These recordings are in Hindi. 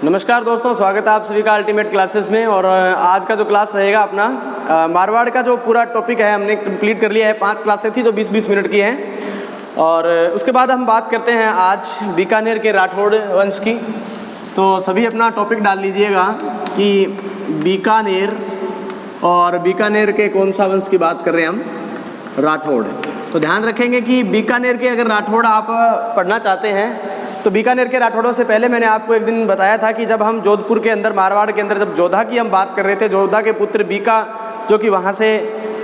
नमस्कार दोस्तों, स्वागत है आप सभी का अल्टीमेट क्लासेस में। और आज का जो क्लास रहेगा अपना मारवाड़ का जो पूरा टॉपिक है हमने कंप्लीट कर लिया है। 5 क्लासेस थी जो 20-20 मिनट की हैं। और उसके बाद हम बात करते हैं आज बीकानेर के राठौड़ वंश की। तो सभी अपना टॉपिक डाल लीजिएगा कि बीकानेर और बीकानेर के कौन सा वंश की बात कर रहे हैं हम, राठौड़। तो ध्यान रखेंगे कि बीकानेर के अगर राठौड़ आप पढ़ना चाहते हैं तो बीकानेर के राठौड़ों से पहले मैंने आपको एक दिन बताया था कि जब हम जोधपुर के अंदर, मारवाड़ के अंदर जब जोधा की हम बात कर रहे थे, जोधा के पुत्र बीका जो कि वहाँ से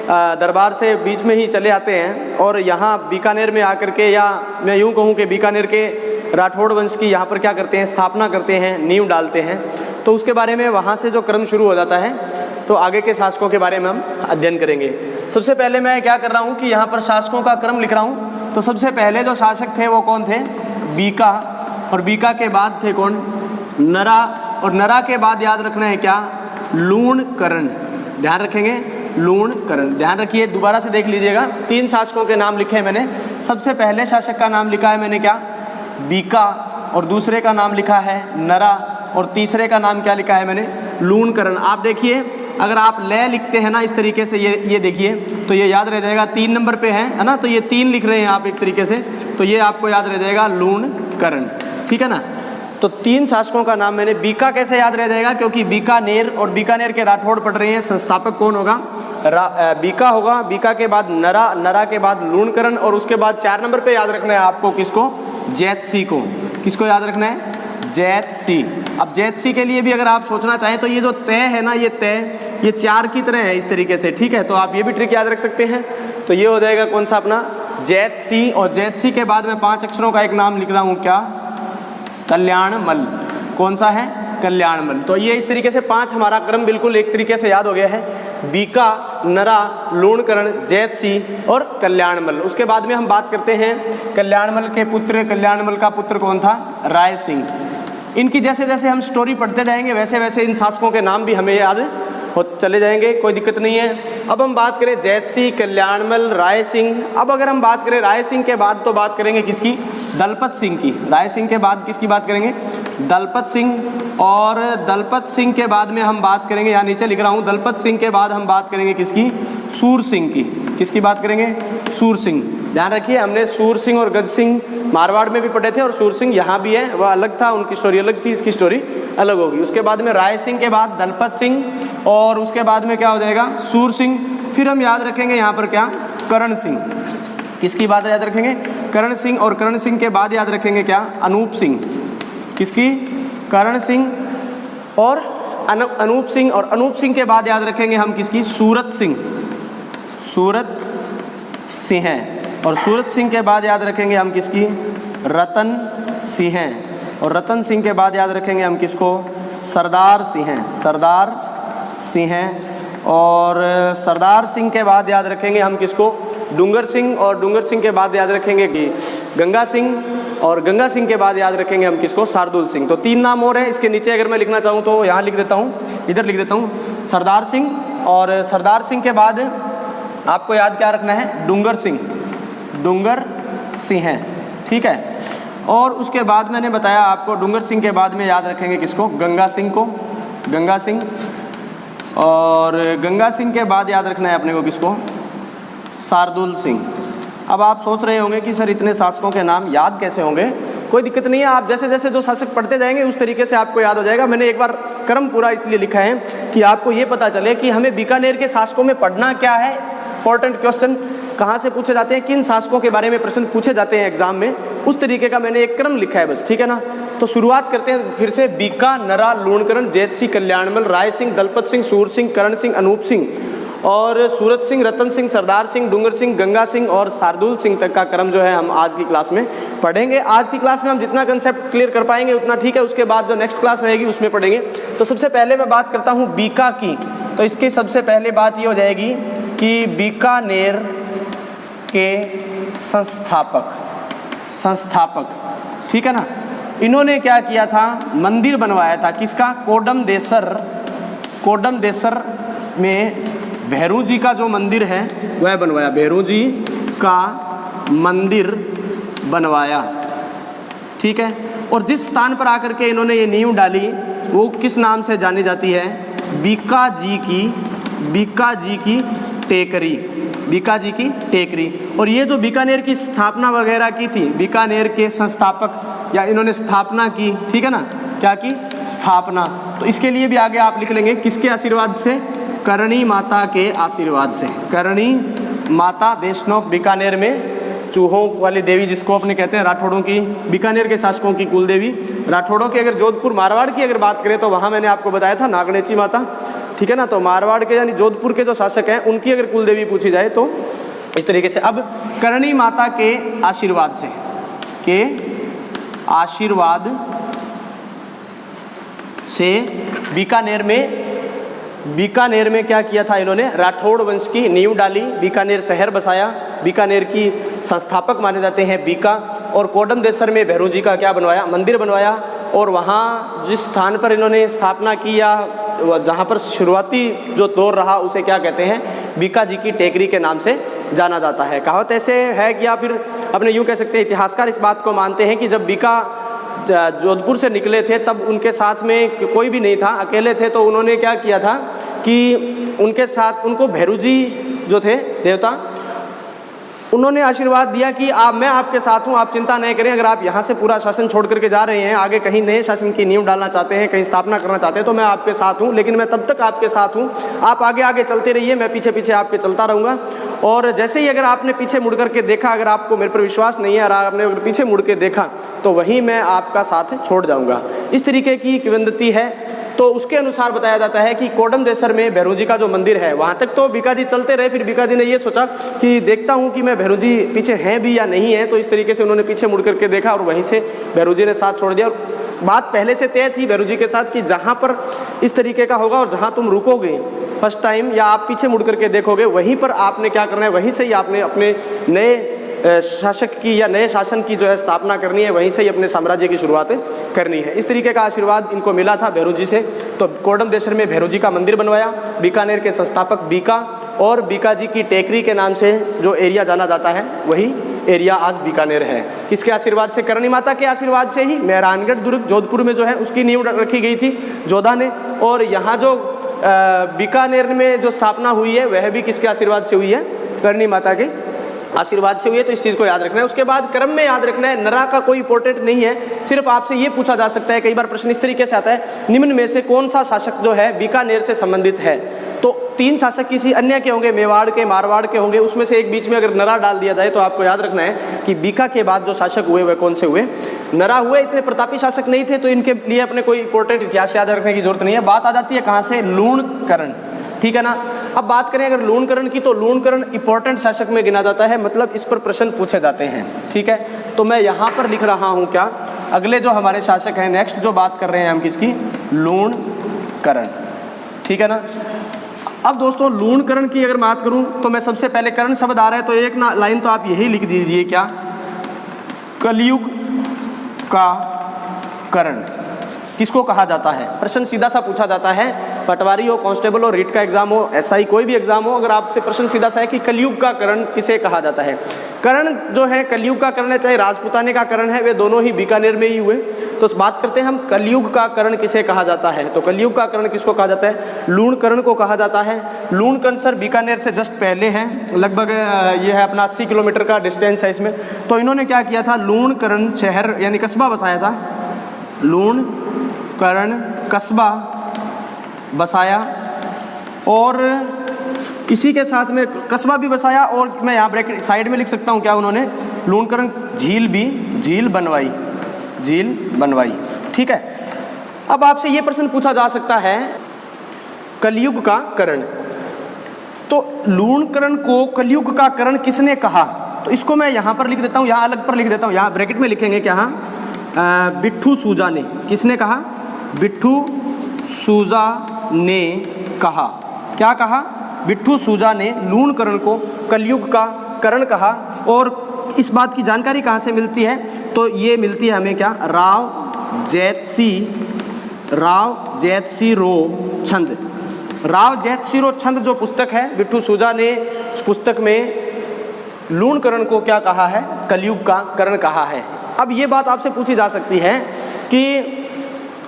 दरबार से बीच में ही चले आते हैं और यहाँ बीकानेर में आकर के, या मैं यूँ कहूँ कि बीकानेर के राठौड़ वंश की यहाँ पर क्या करते हैं, स्थापना करते हैं, नींव डालते हैं। तो उसके बारे में वहाँ से जो क्रम शुरू हो जाता है तो आगे के शासकों के बारे में हम अध्ययन करेंगे। सबसे पहले मैं क्या कर रहा हूँ कि यहाँ पर शासकों का क्रम लिख रहा हूँ। तो सबसे पहले जो शासक थे वो कौन थे, बीका। और बीका के बाद थे कौन, नरा। और नरा के बाद याद रखना है क्या, लूणकरण। ध्यान रखेंगे, लूणकरण। ध्यान रखिए, दोबारा से देख लीजिएगा। 3 शासकों के नाम लिखे हैं मैंने। सबसे पहले शासक का नाम लिखा है मैंने क्या, बीका। और दूसरे का नाम लिखा है नरा। और तीसरे का नाम क्या लिखा है मैंने, लूणकरण। आप देखिए, अगर आप ले लिखते हैं ना इस तरीके से, ये देखिए, तो ये याद रह जाएगा। 3 नंबर पे है ना, तो ये 3 लिख रहे हैं आप एक तरीके से, तो ये आपको याद रह जाएगा लूणकरण। ठीक है ना। तो 3 शासकों का नाम मैंने, बीका कैसे याद रह जाएगा, क्योंकि बीकानेर और बीकानेर के राठौड़ पढ़ रहे हैं। संस्थापक कौन होगा, बीका होगा। बीका के बाद नरा, नरा के बाद लूणकरण, और उसके बाद 4 नंबर पे याद रखना है आपको किसको, जैतसी को। किसको याद रखना है, जैतसी। अब जैतसी के लिए भी अगर आप सोचना चाहें तो ये जो तय है ना, ये तय, ये 4 की तरह है इस तरीके से। ठीक है, तो आप ये भी ट्रिक याद रख सकते हैं। तो ये हो जाएगा कौन सा अपना, जैतसी। और जैतसी के बाद मैं 5 अक्षरों का एक नाम लिख रहा हूँ, क्या, कल्याणमल। कौन सा है, कल्याणमल। तो ये इस तरीके से 5 हमारा क्रम बिल्कुल एक तरीके से याद हो गया है। बीका, नरा, लूणकरण, जैतसी और कल्याणमल। उसके बाद में हम बात करते हैं कल्याणमल के पुत्र। कल्याणमल का पुत्र कौन था, राय सिंह। इनकी जैसे जैसे हम स्टोरी पढ़ते जाएंगे वैसे वैसे इन शासकों के नाम भी हमें याद हो चले जाएंगे, कोई दिक्कत नहीं है। अब हम बात करें जैतसी, कल्याणमल, राय सिंह। अब अगर हम बात करें राय सिंह के बाद तो बात करेंगे किसकी, दलपत सिंह की। राय सिंह के बाद किसकी बात करेंगे, दलपत सिंह। और दलपत सिंह के बाद में हम बात करेंगे, यहाँ नीचे लिख रहा हूँ, दलपत सिंह के बाद हम बात करेंगे किसकी, सूर सिंह की। किसकी बात करेंगे, सूर सिंह। ध्यान रखिए, हमने सूर सिंह और गज सिंह मारवाड़ में भी पढ़े थे, और सूर सिंह यहाँ भी है, वह अलग था, उनकी स्टोरी अलग थी, इसकी स्टोरी अलग होगी। उसके बाद में राय सिंह के बाद दलपत सिंह, और उसके बाद में क्या हो जाएगा, सूर सिंह। फिर हम याद रखेंगे यहाँ पर क्या, करण सिंह। किसकी बात याद रखेंगे, करण सिंह। और करण सिंह के बाद याद रखेंगे क्या, अनूप सिंह। किसकी, करण सिंह और अनूप सिंह। और अनूप सिंह के बाद याद रखेंगे हम किसकी, सूरत सिंह। सूरत सिंह। और सूरत सिंह के बाद याद रखेंगे हम किसकी, रतन सिंह। और रतन सिंह के बाद याद रखेंगे हम किसको, सरदार सिंह। सरदार सिंह। और सरदार सिंह के बाद याद रखेंगे हम किसको, डूंगर सिंह। और डूंगर सिंह के बाद याद रखेंगे कि गंगा सिंह। और गंगा सिंह के बाद याद रखेंगे हम किसको, शार्दुल सिंह। तो 3 नाम और हैं। इसके नीचे अगर मैं लिखना चाहूँ तो यहाँ लिख देता हूँ, इधर लिख देता हूँ, सरदार सिंह। और सरदार सिंह के बाद आपको याद क्या रखना है, डूंगर सिंह। डूंगर सिंह। ठीक है। और उसके बाद मैंने बताया आपको, डूंगर सिंह के बाद में याद रखेंगे किसको, गंगा सिंह को। गंगा सिंह। और गंगा सिंह के बाद याद रखना है अपने को किसको, शार्दुल सिंह। अब आप सोच रहे होंगे कि सर इतने शासकों के नाम याद कैसे होंगे। कोई दिक्कत नहीं है, आप जैसे जैसे जो शासक पढ़ते जाएंगे उस तरीके से आपको याद हो जाएगा। मैंने एक बार क्रम पूरा इसलिए लिखा है कि आपको ये पता चले कि हमें बीकानेर के शासकों में पढ़ना क्या है। इंपॉर्टेंट क्वेश्चन कहाँ से पूछे जाते हैं, किन शासकों के बारे में प्रश्न पूछे जाते हैं एग्जाम में, उस तरीके का मैंने एक क्रम लिखा है बस। ठीक है ना। तो शुरुआत करते हैं फिर से, बीका, नरा, लूणकरण, जैतसी, कल्याणमल, राय सिंह, दलपत सिंह, सूर सिंह, करण सिंह, अनूप सिंह और सूरत सिंह, रतन सिंह, सरदार सिंह, डूंगर सिंह, गंगा सिंह और शार्दुल सिंह तक का क्रम जो है हम आज की क्लास में पढ़ेंगे। आज की क्लास में हम जितना कंसेप्ट क्लियर कर पाएंगे उतना ठीक है, उसके बाद जो नेक्स्ट क्लास रहेगी उसमें पढ़ेंगे। तो सबसे पहले मैं बात करता हूँ बीका की। तो इसकी सबसे पहले बात ये हो जाएगी कि बीकानेर के संस्थापक, ठीक है ना, इन्होंने क्या किया था, मंदिर बनवाया था। किसका, कोडम देसर में भैरू जी का जो मंदिर है वह बनवाया। भैरू जी का मंदिर बनवाया। ठीक है। और जिस स्थान पर आकर के इन्होंने ये नींव डाली वो किस नाम से जानी जाती है? बीकाजी की टेकरी, बीकाजी की टेकरी। और ये जो बीकानेर की स्थापना वगैरह की थी, बीकानेर के संस्थापक या इन्होंने स्थापना की, ठीक है ना, क्या की? स्थापना। तो इसके लिए भी आगे आप लिख लेंगे किसके आशीर्वाद से? करणी माता के आशीर्वाद से। करणी माता देशनोक बीकानेर में चूहों वाली देवी जिसको अपने कहते हैं राठौड़ों की, बीकानेर के शासकों की कुल देवी। राठौड़ों की अगर जोधपुर मारवाड़ की अगर बात करें तो वहाँ मैंने आपको बताया था नागणेची माता, ठीक है ना। तो मारवाड़ के यानी जोधपुर के जो शासक हैं उनकी अगर कुल देवी पूछी जाए तो इस तरीके से। अब करणी माता के आशीर्वाद से बीकानेर में क्या किया था इन्होंने? राठौड़ वंश की नींव डाली, बीकानेर शहर बसाया, बीकानेर की संस्थापक माने जाते हैं बीका। और कोडम देसर में भैरू जी का क्या बनवाया? मंदिर बनवाया। और वहाँ जिस स्थान पर इन्होंने स्थापना की या जहाँ पर शुरुआती जो दौर रहा उसे क्या कहते हैं? बीका जी की टेकरी के नाम से जाना जाता है। कहावत ऐसे है कि या फिर अपने यूँ कह सकते हैं, इतिहासकार इस बात को मानते हैं कि जब बीका जोधपुर से निकले थे तब उनके साथ में कोई भी नहीं था, अकेले थे। तो उन्होंने क्या किया था कि उनके साथ उनको भैरू जी जो थे देवता, उन्होंने आशीर्वाद दिया कि मैं आपके साथ हूँ, आप चिंता नहीं करें। अगर आप यहाँ से पूरा शासन छोड़ करके जा रहे हैं, आगे कहीं नए शासन की नींव डालना चाहते हैं, कहीं स्थापना करना चाहते हैं, तो मैं आपके साथ हूँ। लेकिन मैं तब तक आपके साथ हूँ, आप आगे आगे चलते रहिए, मैं पीछे पीछे आपके चलता रहूँगा। और जैसे ही अगर आपने पीछे मुड़ करके देखा, अगर आपको मेरे पर विश्वास नहीं है और आपने अगर पीछे मुड़ के देखा तो वहीं मैं आपका साथ छोड़ जाऊँगा। इस तरीके की किंवदंती है। तो उसके अनुसार बताया जाता है कि कोडम देसर में भैरू जी का जो मंदिर है वहाँ तक तो बीका जी चलते रहे। फिर बीका जी ने ये सोचा कि देखता हूँ कि मैं भैरू जी पीछे हैं भी या नहीं है। तो इस तरीके से उन्होंने पीछे मुड़ करके देखा और वहीं से भैरू जी ने साथ छोड़ दिया। बात पहले से तय थी भैरू जी के साथ कि जहाँ पर इस तरीके का होगा और जहाँ तुम रुकोगे फर्स्ट टाइम या आप पीछे मुड़ करके देखोगे, वहीं पर आपने क्या करना है, वहीं से ही आपने अपने नए शासक की या नए शासन की जो है स्थापना करनी है, वहीं से ही अपने साम्राज्य की शुरुआत करनी है। इस तरीके का आशीर्वाद इनको मिला था भैरू जी से। तो कोडम देसर में भैरू जी का मंदिर बनवाया, बीकानेर के संस्थापक बीका और बीका जी की टेकरी के नाम से जो एरिया जाना जाता है वही एरिया आज बीकानेर है। किसके आशीर्वाद से? करणी माता के आशीर्वाद से ही मेहरानगढ़ दुर्ग जोधपुर में जो है उसकी नींव रखी गई थी जोधा ने। और यहाँ जो बीकानेर में जो स्थापना हुई है वह भी किसके आशीर्वाद से हुई है? करणी माता के आशीर्वाद से हुई है। तो इस चीज़ को याद रखना है। उसके बाद क्रम में याद रखना है, नरा का कोई इंपॉर्टेंट नहीं है, सिर्फ आपसे ये पूछा जा सकता है, कई बार प्रश्न इस तरीके से आता है, निम्न में से कौन सा शासक जो है बीकानेर से संबंधित है? तो 3 शासक किसी अन्य के होंगे, मेवाड़ के, मारवाड़ के होंगे, उसमें से एक बीच में अगर नरा डाल दिया जाए तो आपको याद रखना है कि बीका के बाद जो शासक हुए वह कौन से हुए? नरा हुए। इतने प्रतापी शासक नहीं थे तो इनके लिए अपने कोई इंपॉर्टेंट इतिहास याद रखने की जरूरत नहीं है। बात आ जाती है कहाँ से? लूणकरण, ठीक है ना। अब बात करें अगर लूणकरण की, तो लूणकरण इंपॉर्टेंट शासक में गिना जाता है, मतलब इस पर प्रश्न पूछे जाते हैं, ठीक है। तो मैं यहाँ पर लिख रहा हूँ क्या? अगले जो हमारे शासक हैं, नेक्स्ट जो बात कर रहे हैं हम किसकी? लूणकरण, ठीक है ना। अब दोस्तों लूणकरण की अगर बात करूँ तो मैं सबसे पहले करण शब्द आ रहा है तो एक लाइन तो आप यही लिख दीजिए, क्या? कलयुग का करण किसको कहा जाता है? प्रश्न सीधा सा पूछा जाता है, पटवारी हो, कांस्टेबल हो, रीट का एग्जाम हो, एसआई कोई भी एग्जाम हो, अगर आपसे प्रश्न सीधा सा है कि कलयुग का करण किसे कहा जाता है? करण जो है कलयुग का करण है, चाहे राजपूताने का करण है, वे दोनों ही बीकानेर में ही हुए। तो बात करते हैं हम कलयुग का करण किसे कहा जाता है। तो कलयुग का करण किसको कहा जाता है? लूणकरण को कहा जाता है। लूणकरण सर बीकानेर से जस्ट पहले है, लगभग ये है अपना 80 किलोमीटर का डिस्टेंस है इसमें। तो इन्होंने क्या किया था? लूणकरण शहर यानी कस्बा बताया था, लूणकरण कस्बा बसाया और इसी के साथ में कस्बा भी बसाया। और मैं यहाँ ब्रैकेट साइड में लिख सकता हूँ क्या? उन्होंने लूणकरण झील बनवाई, ठीक है। अब आपसे ये प्रश्न पूछा जा सकता है कलयुग का करण, तो लूणकरण को कलयुग का करण किसने कहा? तो इसको मैं यहाँ पर लिख देता हूँ, यहाँ अलग पर लिख देता हूँ, यहाँ ब्रैकेट में लिखेंगे क्या? बिट्ठू सूजा ने। किसने कहा? बिट्ठू सूजा ने कहा। क्या कहा? बिट्ठू सूजा ने लूणकरण को कलयुग का करण कहा। और इस बात की जानकारी कहाँ से मिलती है? तो ये मिलती है हमें क्या? राव जैतसी रो छंद जो पुस्तक है, बिट्ठू सूजा ने उस पुस्तक में लूणकरण को क्या कहा है? कलयुग का करण कहा है। अब ये बात आपसे पूछी जा सकती है कि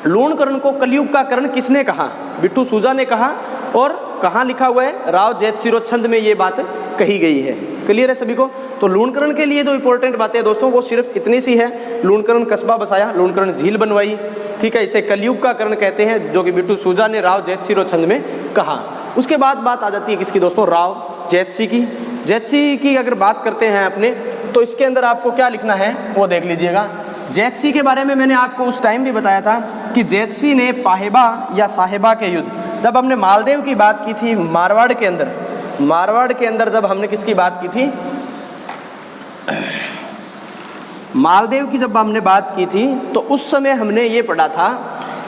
लूणकरण को कलयुग का करण किसने कहा? बिट्टू सूजा ने कहा। और कहाँ लिखा हुआ है? राव जैतसिरोच्छंद में ये बात कही गई है। क्लियर है सभी को? तो लूणकरण के लिए जो इंपॉर्टेंट बातें हैं दोस्तों वो सिर्फ इतनी सी है। लूणकरण कस्बा बसाया, लूणकरण झील बनवाई, ठीक है, इसे कलयुग का करण कहते हैं, जो कि बिट्टू सूजा ने राव जैतसिरोच्छंद में कहा। उसके बाद बात आ जाती है किसकी दोस्तों? राव जैतसी की। जैतसी की अगर बात करते हैं अपने, तो इसके अंदर आपको क्या लिखना है वो देख लीजिएगा। जैतसी के बारे में मैंने आपको उस टाइम भी बताया था कि जैतसी ने पाहेबा या साहेबा के युद्ध, जब हमने मालदेव की बात की थी मारवाड़ के अंदर जब हमने किसकी बात की थी? मालदेव की जब हमने बात की थी तो उस समय हमने ये पढ़ा था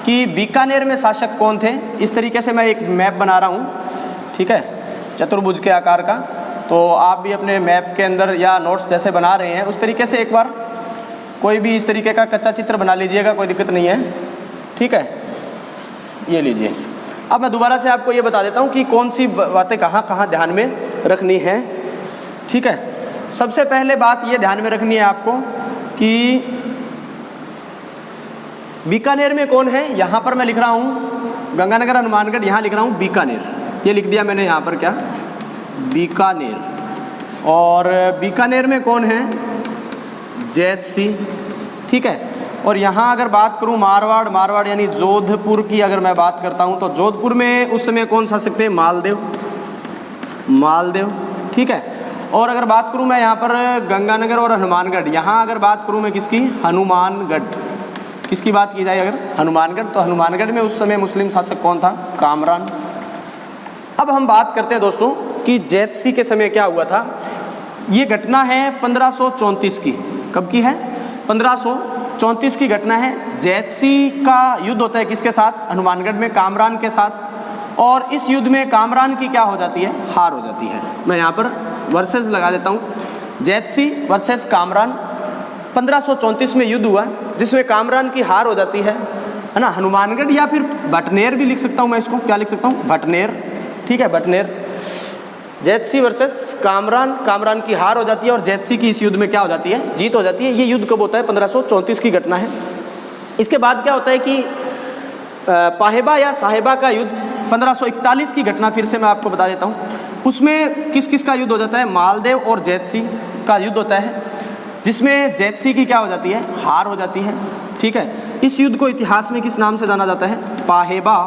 कि बीकानेर में शासक कौन थे। इस तरीके से मैं एक मैप बना रहा हूँ, ठीक है, चतुर्भुज के आकार का। तो आप भी अपने मैप के अंदर या नोट्स जैसे बना रहे हैं उस तरीके से एक बार कोई भी इस तरीके का कच्चा चित्र बना लीजिएगा, कोई दिक्कत नहीं है, ठीक है। ये लीजिए। अब मैं दोबारा से आपको ये बता देता हूँ कि कौन सी बातें कहाँ कहाँ ध्यान में रखनी है, ठीक है। सबसे पहले बात ये ध्यान में रखनी है आपको कि बीकानेर में कौन है। यहाँ पर मैं लिख रहा हूँ गंगानगर हनुमानगढ़, यहाँ लिख रहा हूँ बीकानेर, ये लिख दिया मैंने यहाँ पर क्या, बीकानेर। और बीकानेर में कौन है? जैतसी, ठीक है। और यहाँ अगर बात करूँ मारवाड़ यानी जोधपुर की अगर मैं बात करता हूँ तो जोधपुर में उस समय कौन शासक थे? मालदेव, ठीक है। और अगर बात करूँ मैं यहाँ पर गंगानगर और हनुमानगढ़, यहाँ अगर बात करूँ मैं किसकी? हनुमानगढ़। किसकी बात की जाए अगर? हनुमानगढ़। तो हनुमानगढ़ में उस समय मुस्लिम शासक कौन था? कामरान। अब हम बात करते हैं दोस्तों कि जैतसी के समय क्या हुआ था। ये घटना है 1534 की। कब की है? 1534 की घटना है। जैतसी का युद्ध होता है किसके साथ? हनुमानगढ़ में कामरान के साथ। और इस युद्ध में कामरान की क्या हो जाती है? हार हो जाती है। मैं यहाँ पर वर्सेस लगा देता हूँ, जैतसी वर्सेस कामरान। 1534 में युद्ध हुआ जिसमें कामरान की हार हो जाती है ना। हनुमानगढ़ या फिर भटनेर भी लिख सकता हूँ मैं इसको, क्या लिख सकता हूँ? भटनेर, ठीक है, भटनेर। जैतसी वर्सेस कामरान की हार हो जाती है और जैतसी की इस युद्ध में क्या हो जाती है? जीत हो जाती है। ये युद्ध कब होता है? 1534 की घटना है। इसके बाद क्या होता है कि पाहेबा या साहेबा का युद्ध 1541 की घटना, फिर से मैं आपको बता देता हूँ। उसमें किस किस का युद्ध हो जाता है? मालदेव और जैतसी का युद्ध होता है, जिसमें जैतसी की क्या हो जाती है? हार हो जाती है, ठीक है। इस युद्ध को इतिहास में किस नाम से जाना जाता है? पाहेबा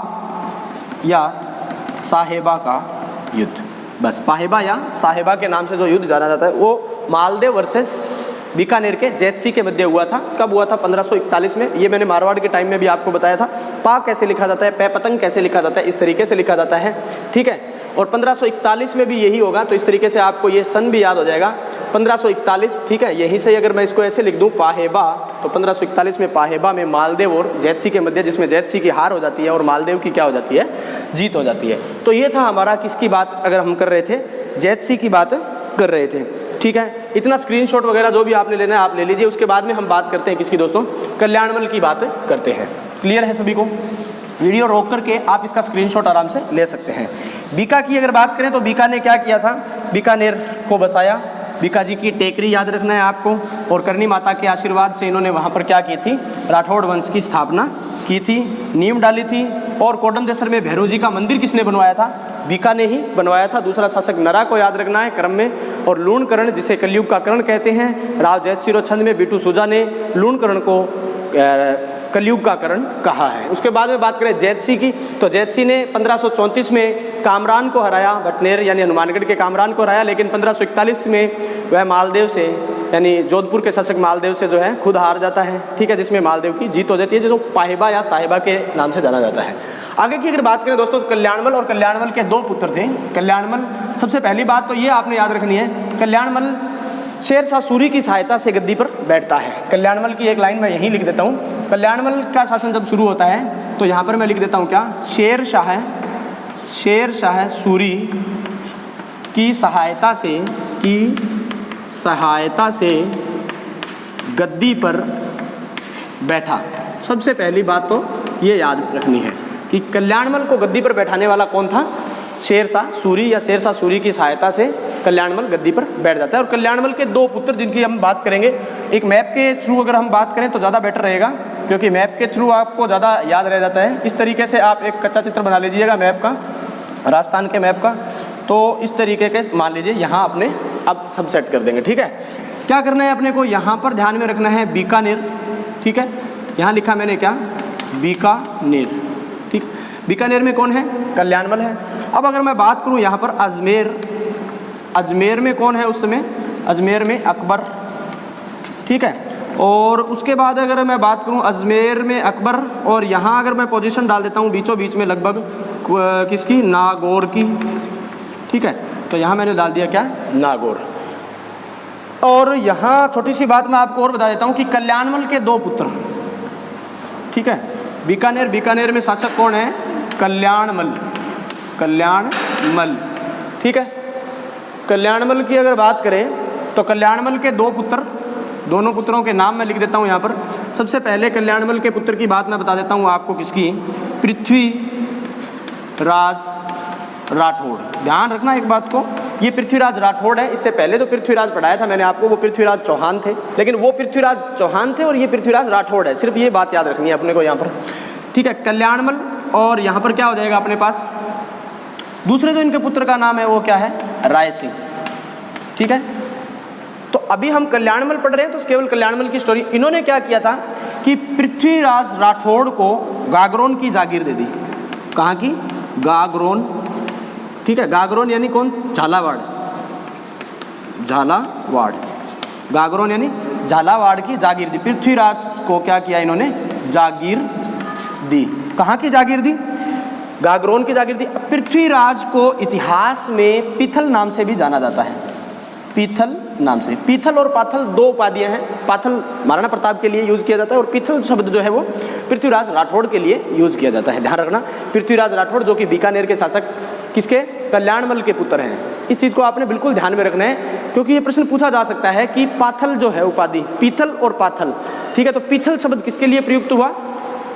या साहेबा का युद्ध। बस पाहेबा या साहेबा के नाम से जो युद्ध जाना जाता है वो मालदेव वर्सेस बीकानेर के जैतसी के मध्य हुआ था। कब हुआ था? 1541 में। ये मैंने मारवाड़ के टाइम में भी आपको बताया था। पा कैसे लिखा जाता है, पै पतंग कैसे लिखा जाता है, इस तरीके से लिखा जाता है, ठीक है। और 1541 में भी यही होगा, तो इस तरीके से आपको ये सन भी याद हो जाएगा, 1541, ठीक है। यहीं से अगर मैं इसको ऐसे लिख दूँ पाहेबा, तो 1541 में पाहेबा में मालदेव और जैतसी के मध्य, जिसमें जैतसी की हार हो जाती है और मालदेव की क्या हो जाती है? जीत हो जाती है। तो ये था हमारा किसकी बात अगर हम कर रहे थे? जैतसी की बात कर रहे थे, ठीक है। इतना स्क्रीनशॉट वगैरह जो भी आपने लेना है आप ले लीजिए। उसके बाद में हम बात करते हैं किसकी दोस्तों? कल्याणमल की बात करते हैं। क्लियर है सभी को? वीडियो रोक करके आप इसका स्क्रीनशॉट आराम से ले सकते हैं। बीका की अगर बात करें तो बीका ने क्या किया था? बीकानेर को बसाया। बीका जी की टेकरी याद रखना है आपको। और करनी माता के आशीर्वाद से इन्होंने वहाँ पर क्या की थी? राठौड़ वंश की स्थापना की थी, नींव डाली थी। और कोडम देसर में भैरव जी का मंदिर किसने बनवाया था? बीका ने ही बनवाया था। दूसरा शासक नरा को याद रखना है क्रम में। और लूणकरण, जिसे कलयुग का करण कहते हैं, राव जैतसिरोच्छंद में बिट्टू सूजा ने लूणकरण को कलयुग का करण कहा है। उसके बाद में बात करें जैतसी की, तो जैतसी ने 1534 में कामरान को हराया, भटनेर यानी हनुमानगढ़ के कामरान को हराया। लेकिन 1541 में वह मालदेव से, यानी जोधपुर के शासक मालदेव से जो है खुद हार जाता है, ठीक है, जिसमें मालदेव की जीत हो जाती है, जो पाहेबा या साहेबा के नाम से जाना जाता है। आगे की अगर बात करें दोस्तों, कल्याणमल, और कल्याणमल के दो पुत्र थे। कल्याणमल, सबसे पहली बात तो ये आपने याद रखनी है, कल्याणमल शेरशाह सूरी की सहायता से गद्दी पर बैठता है। कल्याणमल की एक लाइन मैं यहीं लिख देता हूँ। कल्याणमल का शासन जब शुरू होता है तो यहाँ पर मैं लिख देता हूँ क्या? शेरशाह सूरी की सहायता से गद्दी पर बैठा। सबसे पहली बात तो ये याद रखनी है कि कल्याणमल को गद्दी पर बैठाने वाला कौन था? शेरशाह सूरी, या शेरशाह सूरी की सहायता से कल्याणमल गद्दी पर बैठ जाता है। और कल्याणमल के दो पुत्र जिनकी हम बात करेंगे, एक मैप के थ्रू अगर हम बात करें तो ज़्यादा बेटर रहेगा। क्योंकि मैप के थ्रू आपको ज़्यादा याद रह जाता है। इस तरीके से आप एक कच्चा चित्र बना लीजिएगा मैप का, राजस्थान के मैप का। तो इस तरीके के मान लीजिए यहाँ अपने अब सब सेट कर देंगे, ठीक है। क्या करना है अपने को, यहाँ पर ध्यान में रखना है बीकानेर, ठीक है। यहाँ लिखा मैंने क्या, बीकानेर, ठीक। बीकानेर में कौन है, कल्याणमल है। अब अगर मैं बात करूँ यहाँ पर अजमेर, अजमेर में कौन है उस समय, अजमेर में अकबर, ठीक है। और उसके बाद अगर मैं बात करूं अजमेर में अकबर, और यहाँ अगर मैं पोजीशन डाल देता हूँ बीचों बीच में लगभग किसकी, नागौर की, ठीक है। तो यहाँ मैंने डाल दिया क्या, नागौर। और यहाँ छोटी सी बात मैं आपको और बता देता हूँ कि कल्याणमल के दो पुत्र, ठीक है। बीकानेर, बीकानेर में शासक कौन है, कल्याणमल, कल्याणमल, ठीक है। कल्याणमल की अगर बात करें तो कल्याणमल के दो पुत्र, दोनों पुत्रों के नाम मैं लिख देता हूँ यहाँ पर। सबसे पहले कल्याणमल के पुत्र की बात मैं बता देता हूँ आपको, किसकी, पृथ्वीराज राठौड़। ध्यान रखना एक बात को, ये पृथ्वीराज राठौड़ है। इससे पहले तो पृथ्वीराज पढ़ाया था मैंने आपको, वो पृथ्वीराज चौहान थे, लेकिन वो पृथ्वीराज चौहान थे और ये पृथ्वीराज राठौड़ है। सिर्फ ये बात याद रखनी है अपने को यहाँ पर, ठीक है। कल्याणमल, और यहाँ पर क्या हो जाएगा अपने पास, दूसरे जो इनके पुत्र का नाम है वो क्या है, राय सिंह, ठीक है। तो अभी हम कल्याणमल पढ़ रहे हैं तो केवल कल्याणमल की स्टोरी। इन्होंने क्या किया था कि पृथ्वीराज राठौड़ को गागरोन की जागीर दे दी। कहाँ की, गागरोन, ठीक है। गागरोन यानी कौन, झालावाड़, झालावाड़, गागरोन यानी झालावाड़ की जागीर दी। पृथ्वीराज को क्या किया इन्होंने, जागीर दी। कहाँ की जागीर दी, गागरोन की जागीर दी। पृथ्वीराज को इतिहास में पीथल नाम से भी जाना जाता है, पीथल नाम से। पीथल और पाथल दो उपाधियां हैं। पाथल महाराणा प्रताप के लिए यूज किया जाता है और पीथल शब्द जो है वो पृथ्वीराज राठौड़ के लिए यूज किया जाता है। ध्यान रखना, पृथ्वीराज राठौड़ जो कि बीकानेर के शासक, किसके, कल्याणमल के पुत्र हैं। इस चीज़ को आपने बिल्कुल ध्यान में रखना है, क्योंकि ये प्रश्न पूछा जा सकता है कि पाथल जो है उपाधि, पीथल और पाथल, ठीक है। तो पीथल शब्द किसके लिए प्रयुक्त हुआ,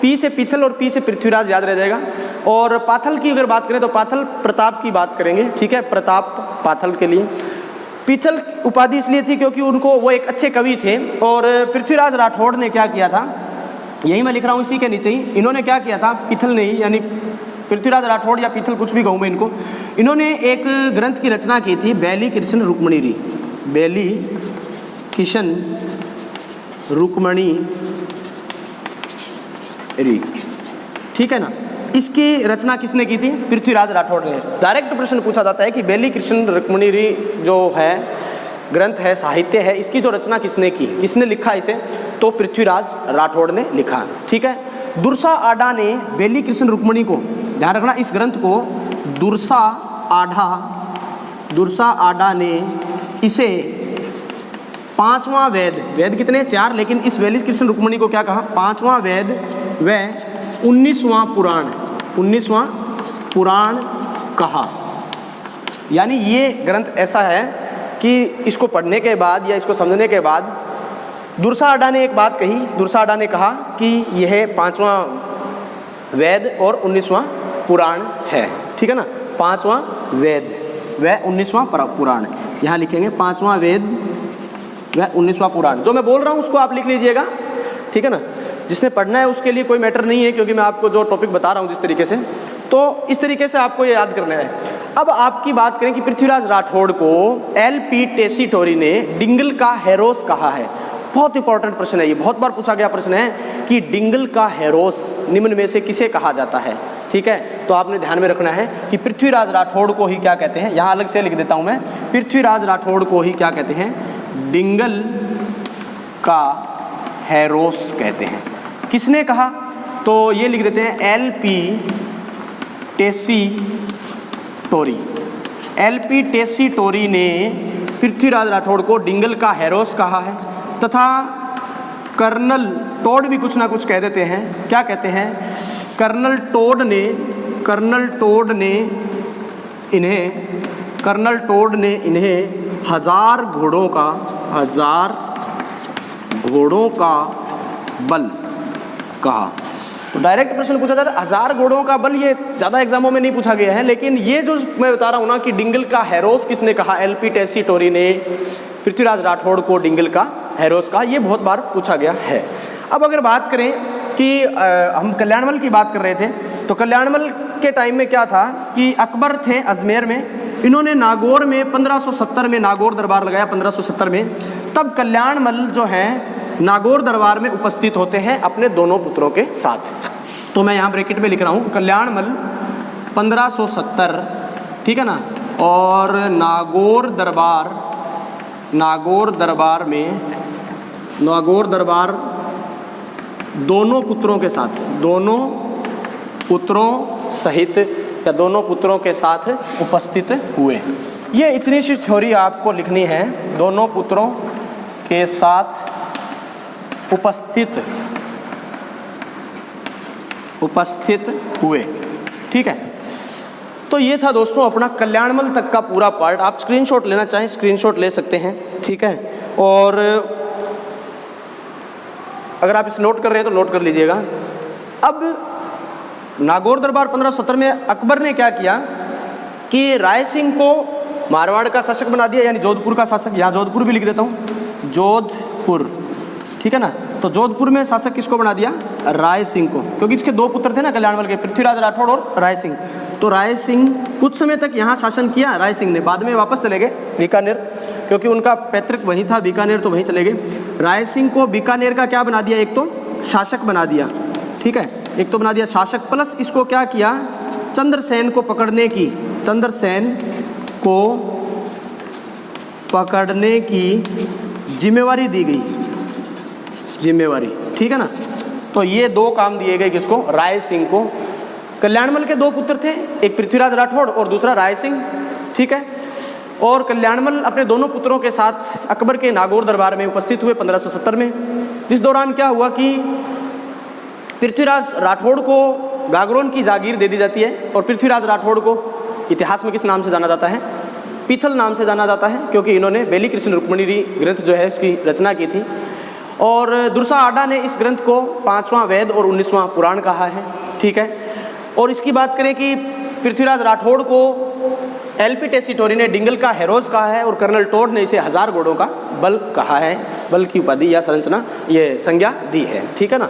पी से पीथल और पी से पृथ्वीराज याद रह जाएगा। और पाथल की अगर बात करें तो पाथल प्रताप की बात करेंगे, ठीक है। प्रताप पाथल के लिए पीथल उपाधि इसलिए थी क्योंकि उनको, वो एक अच्छे कवि थे। और पृथ्वीराज राठौड़ ने क्या किया था, यही मैं लिख रहा हूँ इसी के नीचे ही, इन्होंने क्या किया था, पीथल ने ही, यानी पृथ्वीराज राठौड़ या पीथल कुछ भी कहूँ मैं इनको, इन्होंने एक ग्रंथ की रचना की थी, बैली कृष्ण रुक्मणी री, बैली किशन रुक्मणी री, ठीक है ना। इसकी रचना किसने की थी, पृथ्वीराज राठौड़ ने। डायरेक्ट प्रश्न पूछा जाता है कि बैली कृष्ण रुक्मणी री जो है ग्रंथ है, साहित्य है, इसकी जो रचना किसने की, किसने लिखा इसे, तो पृथ्वीराज राठौड़ ने लिखा, ठीक है। दुर्सा आडा ने बैली कृष्ण रुक्मणी को, ध्यान रखना इस ग्रंथ को दुर्सा आडा ने इसे पांचवां वेद, वेद कितने, 4, लेकिन इस बैली कृष्ण रुक्मणी को क्या कहा, पांचवां वेद व 19वां पुराण कहा। यानी ये ग्रंथ ऐसा है कि इसको पढ़ने के बाद या इसको समझने के बाद दुर्सा आडा ने एक बात कही, दुर्सा आडा ने कहा कि यह 5वां वेद और 19वां पुराण है, ठीक है ना। 5वां वेद व 19वां पुराण, यहाँ लिखेंगे 5वां वेद व 19वां पुराण। जो मैं बोल रहा हूँ उसको आप लिख लीजिएगा, ठीक है ना। जिसने पढ़ना है उसके लिए कोई मैटर नहीं है, क्योंकि मैं आपको जो टॉपिक बता रहा हूँ जिस तरीके से, तो इस तरीके से आपको ये याद करना है। अब आपकी बात करें कि पृथ्वीराज राठौड़ को LP टेसीटोरी ने डिंगल का हेरोस कहा है। बहुत इंपॉर्टेंट प्रश्न है ये, बहुत बार पूछा गया प्रश्न है कि डिंगल का हेरोस निम्न में से किसे कहा जाता है, ठीक है। तो आपने ध्यान में रखना है कि पृथ्वीराज राठौड़ को ही क्या कहते हैं, यहाँ अलग से लिख देता हूँ मैं, पृथ्वीराज राठौड़ को ही क्या कहते हैं, डिंगल का हेरोस कहते हैं। किसने कहा, तो ये लिख देते हैं LP टेसीटोरी। LP टेसीटोरी ने पृथ्वीराज राठौड़ को डिंगल का हेरोस कहा है, तथा कर्नल टोड भी कुछ ना कुछ कह देते हैं। क्या कहते हैं, कर्नल टोड ने इन्हें 1000 घोड़ों का बल कहा। तो डायरेक्ट प्रश्न पूछा जाता है 1000 घोड़ों का बल, ये ज़्यादा एग्जामों में नहीं पूछा गया है, लेकिन ये जो मैं बता रहा हूँ ना कि डिंगल का हेरोस किसने कहा, LP टेसीटोरी ने पृथ्वीराज राठौड़ को डिंगल का हेरोस कहा, ये बहुत बार पूछा गया है। अब अगर बात करें कि हम कल्याणमल की बात कर रहे थे, तो कल्याणमल के टाइम में क्या था कि अकबर थे अजमेर में, इन्होंने नागौर में 1570 में नागौर दरबार लगाया 1570 में। तब कल्याणमल जो है नागौर दरबार में उपस्थित होते हैं अपने दोनों पुत्रों के साथ। तो मैं यहाँ ब्रैकेट में लिख रहा हूँ कल्याणमल 1570, ठीक है ना, और नागौर दरबार दोनों पुत्रों के साथ, दोनों पुत्रों सहित या दोनों पुत्रों के साथ उपस्थित हुए। ये इतनी सी थ्योरी आपको लिखनी है, दोनों पुत्रों के साथ उपस्थित हुए, ठीक है। तो ये था दोस्तों अपना कल्याणमल तक का पूरा पार्ट। आप स्क्रीनशॉट लेना चाहें स्क्रीनशॉट ले सकते हैं, ठीक है। और अगर आप इसे नोट कर रहे हैं तो नोट कर लीजिएगा। अब नागौर दरबार 1570 में अकबर ने क्या किया कि राय सिंह को मारवाड़ का शासक बना दिया, यानी जोधपुर का शासक। यहाँ जोधपुर भी लिख देता हूँ, जोधपुर, ठीक है ना। तो जोधपुर में शासक किसको बना दिया? राय सिंह को, क्योंकि इसके दो पुत्र थे ना कल्याणमल के, पृथ्वीराज राठौड़ और राय सिंह। तो राय सिंह कुछ समय तक यहाँ शासन किया राय सिंह ने, बाद में वापस चले गए बीकानेर, क्योंकि उनका पैतृक वहीं था बीकानेर, तो वहीं चले गए। राय सिंह को बीकानेर का क्या बना दिया? एक तो शासक बना दिया, ठीक है, एक तो बना दिया शासक, प्लस इसको क्या किया, चंद्रसेन को पकड़ने की जिम्मेवारी दी गई, जिम्मेवारी, ठीक है ना। तो ये दो काम दिए गए किसको? राय सिंह को। कल्याणमल के दो पुत्र थे, एक पृथ्वीराज राठौड़ और दूसरा राय सिंह, ठीक है। और कल्याणमल अपने दोनों पुत्रों के साथ अकबर के नागौर दरबार में उपस्थित हुए 1570 में, जिस दौरान क्या हुआ कि पृथ्वीराज राठौड़ को गागरोन की जागीर दे दी जाती है, और पृथ्वीराज राठौड़ को इतिहास में किस नाम से जाना जाता है? पीथल नाम से जाना जाता है, क्योंकि इन्होंने बेली कृष्ण रुक्मणी ग्रंथ जो है उसकी रचना की थी। और दुर्सा आडा ने इस ग्रंथ को 5वां वेद और 19वां पुराण कहा है, ठीक है। और इसकी बात करें कि पृथ्वीराज राठौड़ को एलपी टेसीटोरी ने डिंगल का हेरोज कहा है, और कर्नल टोड ने इसे 1000 घोड़ों का बल कहा है, बल की उपाधि या संरचना ये संज्ञा दी है, ठीक है ना।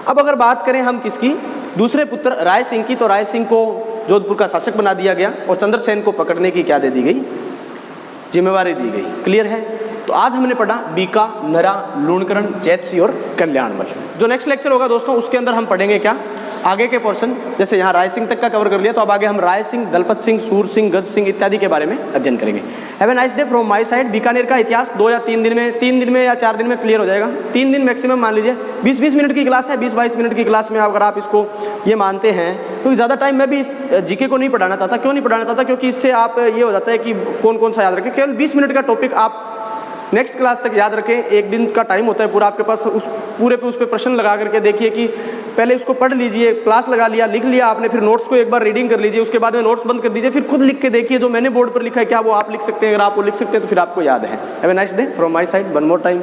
अब अगर बात करें हम किसकी, दूसरे पुत्र राय सिंह की, तो राय सिंह को जोधपुर का शासक बना दिया गया, और चंद्रसेन को पकड़ने की क्या दे दी गई? जिम्मेवारी दी गई। क्लियर है? तो आज हमने पढ़ा बीका, नरा, लूणकरण, जैतसी और कल्याणमल। जो नेक्स्ट लेक्चर होगा दोस्तों उसके अंदर हम पढ़ेंगे क्या, आगे के पोर्शन, जैसे यहाँ राय सिंह तक का कवर कर लिया, तो अब आगे हम राय सिंह, दलपत सिंह, सूर सिंह, गज सिंह इत्यादि के बारे में अध्ययन करेंगे। Have a nice day from my side. Bikaner का इतिहास 2 या 3 दिन में, 3 दिन में या 4 दिन में क्लियर हो जाएगा। 3 दिन मैक्सिमम मान लीजिए, 20-20 मिनट की क्लास है, 20-22 मिनट की क्लास में अगर आप इसको ये मानते हैं, क्योंकि ज़्यादा टाइम मैं भी जीके को नहीं पढ़ाना चाहता। क्यों नहीं पढ़ाना चाहता? क्योंकि इससे आप ये हो जाता है कि कौन कौन सा याद रखें। केवल 20 मिनट का टॉपिक आप नेक्स्ट क्लास तक याद रखें। एक दिन का टाइम होता है पूरा आपके पास, उस पूरे पे उस पर प्रश्न लगा करके देखिए कि पहले उसको पढ़ लीजिए, क्लास लगा लिया, लिख लिया आपने, फिर नोट्स को एक बार रीडिंग कर लीजिए, उसके बाद में नोट्स बंद कर दीजिए, फिर खुद लिख के देखिए जो मैंने बोर्ड पर लिखा है क्या वो आप लिख सकते हैं। अगर आप वो लिख सकते हैं तो फिर आपको याद है। Have a nice day from my side one more time.